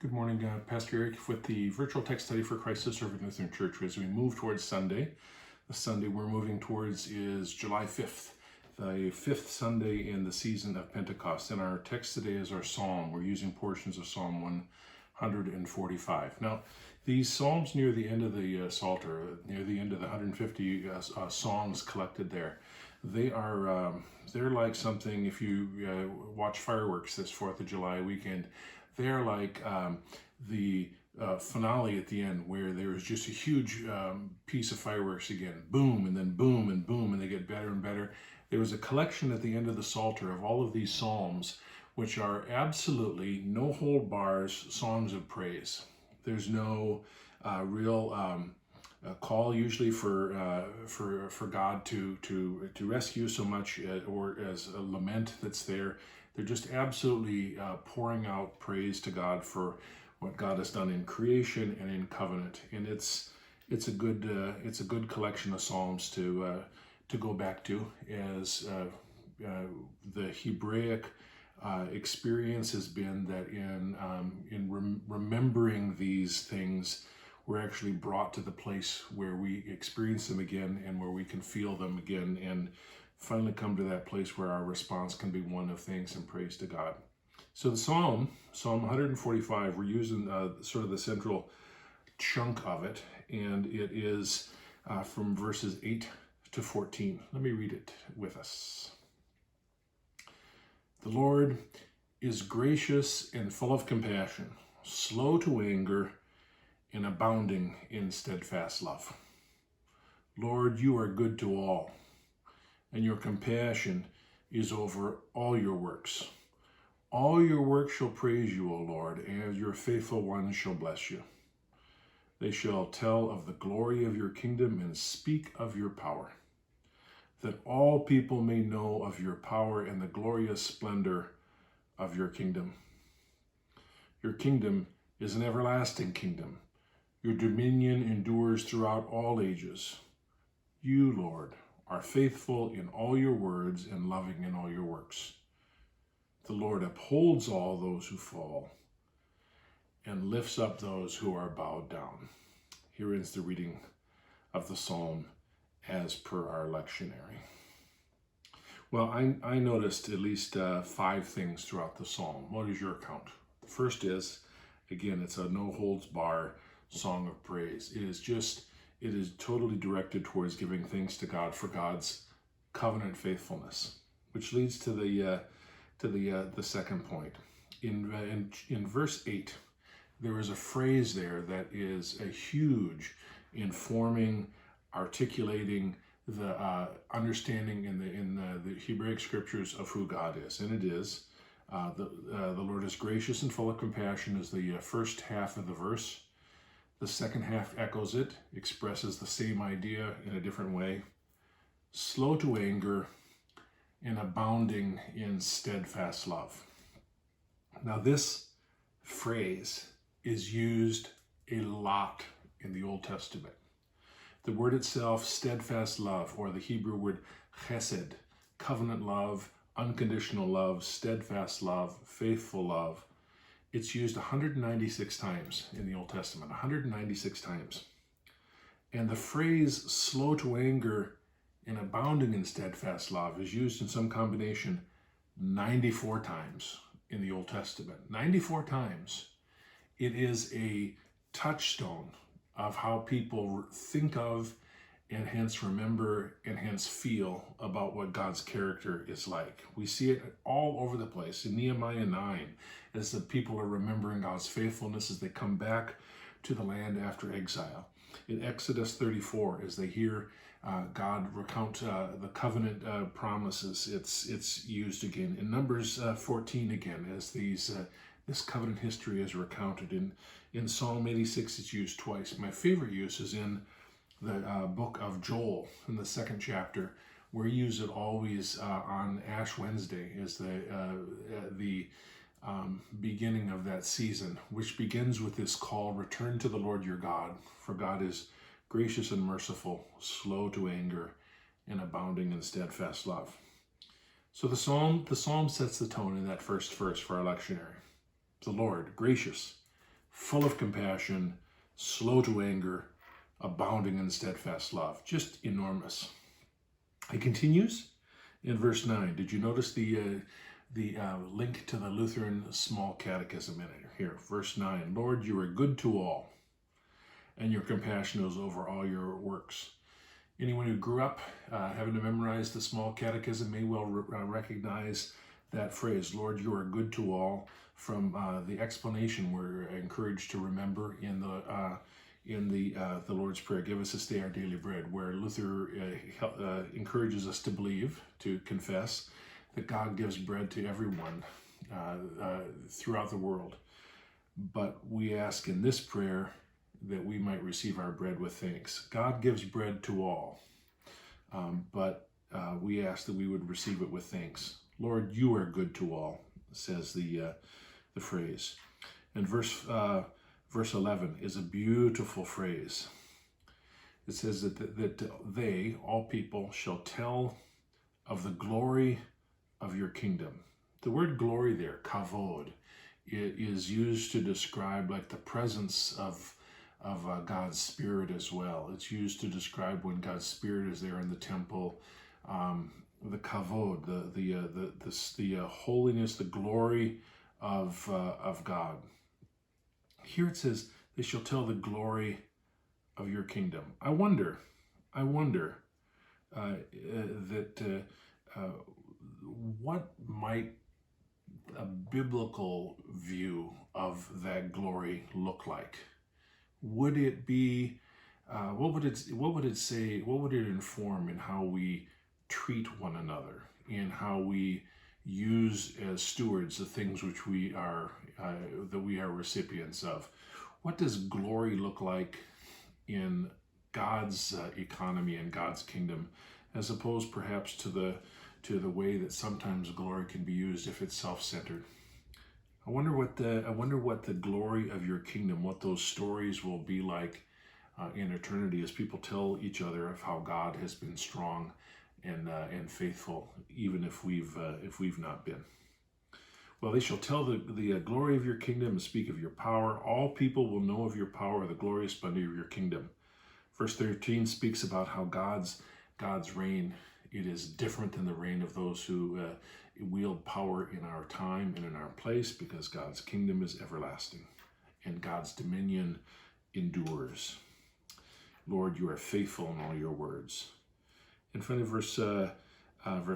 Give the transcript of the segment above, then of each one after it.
Good morning, Pastor Eric with the virtual text study for Christ the Servant Lutheran Church. As we move towards Sunday, the Sunday we're moving towards is July 5th, the fifth Sunday in the season of Pentecost. And our text today is our psalm. We're using portions of Psalm 145. Now, these psalms near the end of the Psalter, near the end of the 150 songs collected there, they're like something, if you watch fireworks this 4th of July weekend, they're like the finale at the end, where there is just a huge piece of fireworks again, boom, and then boom, and boom, and they get better and better. There was a collection at the end of the Psalter of all of these psalms, which are absolutely no hold bars songs of praise. There's no real call usually for God to rescue so much, or as a lament that's there. They're just absolutely pouring out praise to God for what God has done in creation and in covenant, and it's a good collection of psalms to go back to, as the Hebraic experience has been that in remembering these things, we're actually brought to the place where we experience them again and where we can feel them again, and finally come to that place where our response can be one of thanks and praise to God. So the Psalm 145, we're using sort of the central chunk of it, and it is from verses 8 to 14. Let me read it with us. The Lord is gracious and full of compassion, slow to anger, and abounding in steadfast love. Lord, you are good to all, and your compassion is over all your works. All your works shall praise you, O Lord, and your faithful ones shall bless you. They shall tell of the glory of your kingdom and speak of your power, that all people may know of your power and the glorious splendor of your kingdom. Your kingdom is an everlasting kingdom. Your dominion endures throughout all ages. You, Lord, are faithful in all your words and loving in all your works. The Lord upholds all those who fall and lifts up those who are bowed down. Here ends the reading of the psalm as per our lectionary. Well, I noticed at least 5 things throughout the psalm. What is your count? The first is, again, it's a no holds bar song of praise. It is totally directed towards giving thanks to God for God's covenant faithfulness, which leads to the second point. In verse 8, there is a phrase there that is a huge informing, articulating the understanding in the Hebraic scriptures of who God is, and it is the Lord is gracious and full of compassion is the first half of the verse. The second half echoes it, expresses the same idea in a different way. Slow to anger and abounding in steadfast love. Now, this phrase is used a lot in the Old Testament. The word itself, steadfast love, or the Hebrew word chesed, covenant love, unconditional love, steadfast love, faithful love, it's used 196 times in the Old Testament, 196 times. And the phrase slow to anger and abounding in steadfast love is used in some combination 94 times in the Old Testament. 94 times. It is a touchstone of how people think of and hence remember and hence feel about what God's character is like. We see it all over the place. In Nehemiah 9, as the people are remembering God's faithfulness as they come back to the land after exile. In Exodus 34, as they hear God recount the covenant promises, it's used again. In Numbers 14 again, as this covenant history is recounted. In Psalm 86, it's used twice. My favorite use is in the book of Joel, in the 2nd chapter, where we use it always on Ash Wednesday, as the beginning of that season, which begins with this call, return to the Lord your God, for God is gracious and merciful, slow to anger, and abounding in steadfast love. So the psalm sets the tone in that first verse for our lectionary. The Lord, gracious full of compassion, slow to anger, abounding in steadfast love. Just enormous. It continues in verse 9. Did you notice the link to the Lutheran Small Catechism in it? Here, verse 9. Lord, you are good to all, and your compassion is over all your works. Anyone who grew up having to memorize the Small Catechism may well recognize that phrase, Lord, you are good to all, from the explanation we're encouraged to remember in the Lord's Prayer, give us this day our daily bread, where Luther encourages us to believe, to confess, that God gives bread to everyone throughout the world. But we ask in this prayer that we might receive our bread with thanks. God gives bread to all, but we ask that we would receive it with thanks. Lord, you are good to all, says the phrase. And verse 11 is a beautiful phrase. It says that they, all people, shall tell of the glory of your kingdom. The word glory there, kavod, it is used to describe like the presence of God's Spirit as well. It's used to describe when God's Spirit is there in the temple. The kavod, the holiness, the glory of God. Here it says, they shall tell the glory of your kingdom. I wonder what might a biblical view of that glory look like? Would it be, what would it say, what would it inform in how we treat one another, in how we use as stewards the things which we are, that we are recipients of? What does glory look like in God's economy and God's kingdom, as opposed perhaps to the way that sometimes glory can be used if it's self-centered? I wonder what the glory of your kingdom, what those stories will be like in eternity, as people tell each other of how God has been strong and faithful, even if we've not been. Well, they shall tell the glory of your kingdom and speak of your power. All people will know of your power, the glorious splendor of your kingdom. Verse 13 speaks about how God's reign, it is different than the reign of those who wield power in our time and in our place, because God's kingdom is everlasting and God's dominion endures. Lord, you are faithful in all your words. In front of verse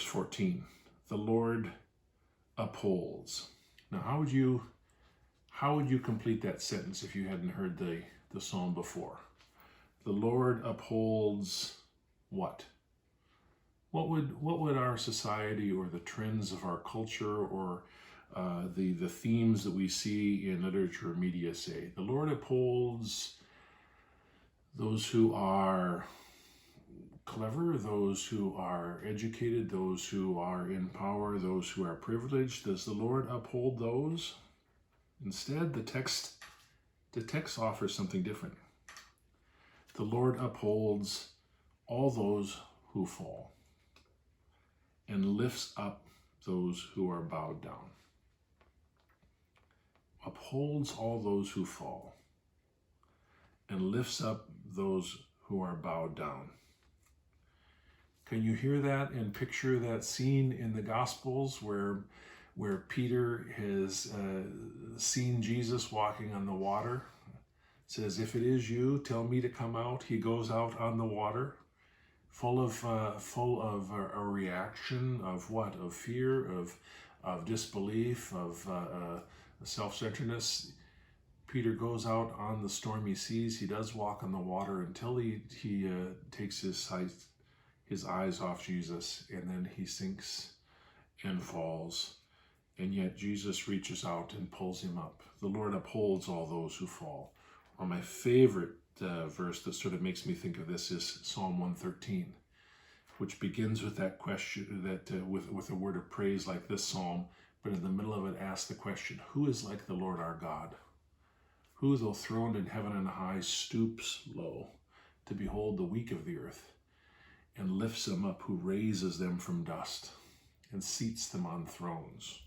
14, the Lord upholds. Now, how would you complete that sentence if you hadn't heard the psalm before? The Lord upholds what? What would our society or the trends of our culture or the themes that we see in literature or media say? The Lord upholds those who are clever, those who are educated, those who are in power, those who are privileged. Does the Lord uphold those? Instead, the text offers something different. The Lord upholds all those who fall and lifts up those who are bowed down. Upholds all those who fall and lifts up those who are bowed down. Can you hear that and picture that scene in the Gospels where Peter has seen Jesus walking on the water? It says, if it is you, tell me to come out. He goes out on the water, full of a reaction of what? Of fear, of disbelief, of self-centeredness. Peter goes out on the stormy seas. He does walk on the water until he takes his eyes off Jesus, and then he sinks and falls. And yet Jesus reaches out and pulls him up. The Lord upholds all those who fall. Or my favorite verse that sort of makes me think of this is Psalm 113, which begins with that question, that with a word of praise like this psalm, but in the middle of it asks the question, who is like the Lord our God? Who, though throned in heaven and high, stoops low to behold the weak of the earth, and lifts them up, who raises them from dust and seats them on thrones.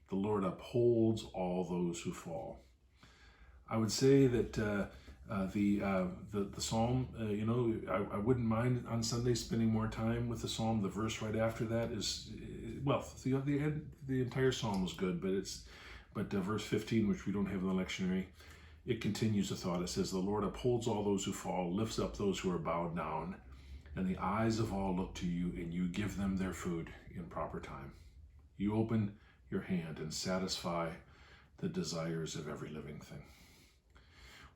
The Lord upholds all those who fall. I would say that the psalm, I wouldn't mind on Sunday spending more time with the psalm. The verse right after that is, well, the entire psalm was good, but verse 15, which we don't have in the lectionary, it continues the thought. It says, "The Lord upholds all those who fall, lifts up those who are bowed down, and the eyes of all look to you, and you give them their food in proper time. You open your hand and satisfy the desires of every living thing."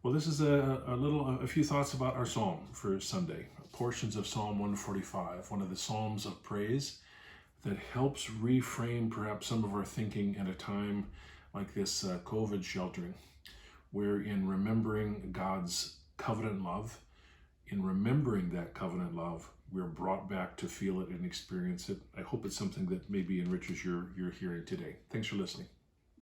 Well, this is a few thoughts about our psalm for Sunday. Portions of Psalm 145, one of the psalms of praise that helps reframe perhaps some of our thinking at a time like this COVID sheltering, where in remembering God's covenant love, in remembering that covenant love, we're brought back to feel it and experience it. I hope it's something that maybe enriches your hearing today. Thanks for listening.